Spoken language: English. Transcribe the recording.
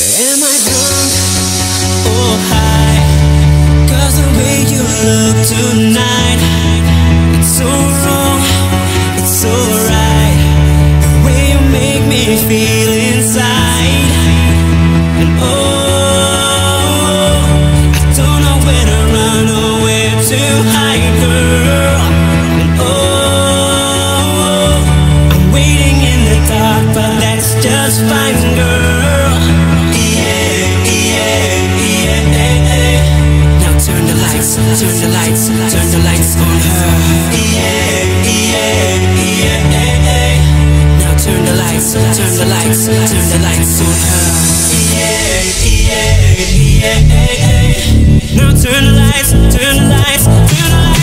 Am I drunk or high? 'Cause the way you look tonight, it's so wrong, it's so right. The way you make me feel inside. And oh, I don't know where to run or where to hide, girl. And oh, I'm waiting in the dark, but that's just fine, girl. Now turn the lights, turn the lights, turn the lights on her. Now turn the lights, turn the lights, turn the lights on her. Now turn the lights, turn the lights, turn the lights.